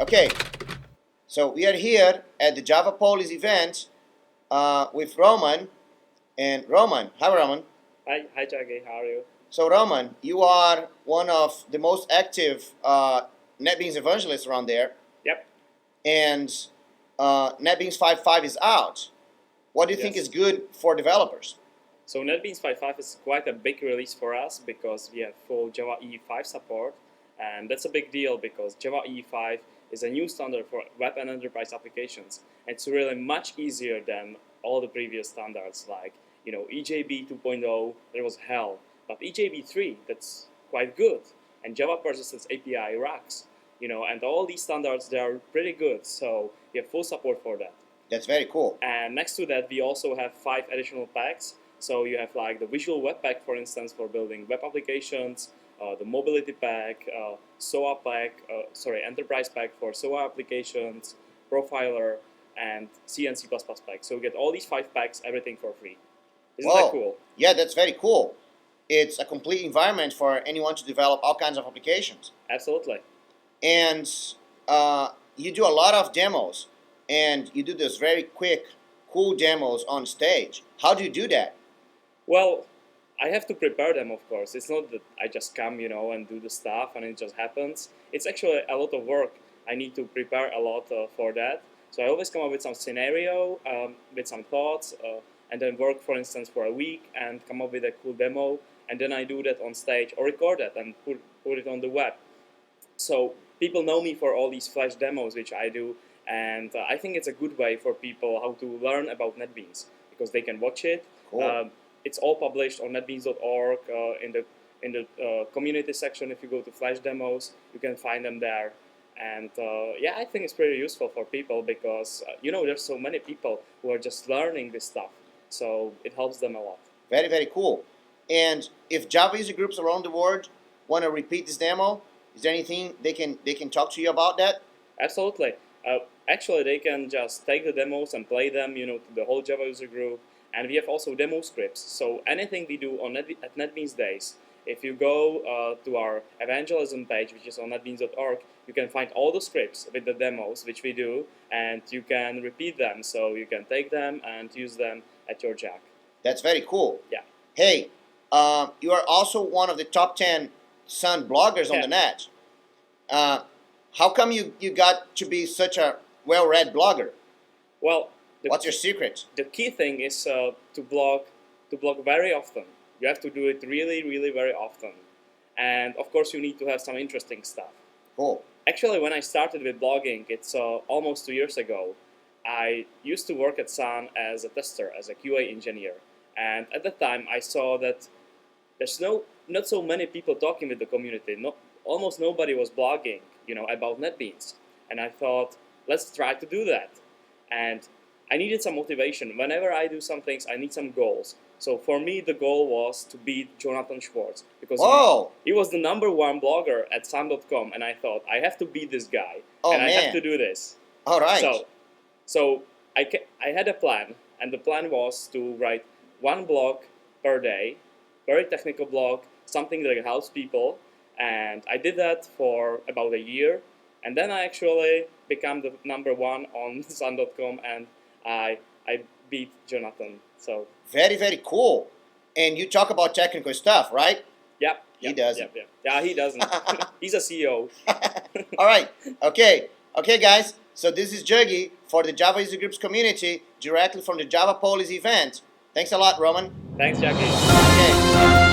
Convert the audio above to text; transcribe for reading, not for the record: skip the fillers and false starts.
Okay, so we are here at the JavaPolis event with Roman. And Roman, hi Roman. Hi Juggy, how are you? So Roman, you are one of the most active NetBeans Evangelists around there. Yep. And NetBeans 5.5 is out. What do you think is good for developers? So NetBeans 5.5 is quite a big release for us because we have full Java EE5 support, and that's a big deal because Java EE5 is a new standard for web and enterprise applications. It's really much easier than all the previous standards like EJB 2.0, that was hell, but EJB 3, that's quite good, and Java Persistence API rocks, and all these standards, they are pretty good, so we have full support for that. That's very cool. And next to that, we also have 5 additional packs. So you have like the Visual Web Pack, for instance, for building web applications, the Mobility Pack, SOA Pack, Enterprise Pack for SOA applications, Profiler, and C and C++ Pack. So you get all these 5 packs, everything for free. Isn't that cool? Yeah, that's very cool. It's a complete environment for anyone to develop all kinds of applications. Absolutely. And you do a lot of demos, and you do this very quick, cool demos on stage. How do you do that? Well, I have to prepare them, of course. It's not that I just come, and do the stuff and it just happens. It's actually a lot of work. I need to prepare a lot for that. So I always come up with some scenario, with some thoughts, and then work, for instance, for a week and come up with a cool demo. And then I do that on stage or record it and put it on the web. So people know me for all these flash demos which I do. And I think it's a good way for people how to learn about NetBeans because they can watch it. Cool. It's all published on netbeans.org in the community section. If you go to Flash demos, you can find them there. And yeah, I think it's pretty useful for people because there's so many people who are just learning this stuff, so it helps them a lot. Very, very cool. And if Java user groups around the world want to repeat this demo, is there anything they can talk to you about that? Absolutely. Actually, they can just take the demos and play them, to the whole Java user group. And we have also demo scripts. So anything we do at NetBeans Days, if you go to our evangelism page, which is on netbeans.org, you can find all the scripts with the demos which we do, and you can repeat them. So you can take them and use them at your job. That's very cool. Yeah. Hey, you are also one of the top 10 Sun bloggers on the net. How come you got to be such a well-read blogger? Well, what's your secret? The key thing is to blog very often. You have to do it really, really very often. And of course, you need to have some interesting stuff. Cool. Actually, when I started with blogging, it's almost 2 years ago. I used to work at Sun as a tester, as a QA engineer. And at that time, I saw that there's not so many people talking with the community. Almost nobody was blogging, about NetBeans. And I thought, let's try to do that. And I needed some motivation. Whenever I do some things, I need some goals. So for me, the goal was to beat Jonathan Schwartz because he was the #1 blogger at Sun.com, and I thought I have to beat this guy, I have to do this. All right. So I had a plan, and the plan was to write 1 blog per day, very technical blog, something that helps people, and I did that for about a year, and then I actually became the #1 on Sun.com, and I beat Jonathan. So very, very cool. And you talk about technical stuff, right? Yep. He doesn't. Yeah, he doesn't. He's a CEO. All right. Okay, guys. So this is Juggy for the Java User Groups community, directly from the JavaPolis event. Thanks a lot, Roman. Thanks, Juggy. Okay.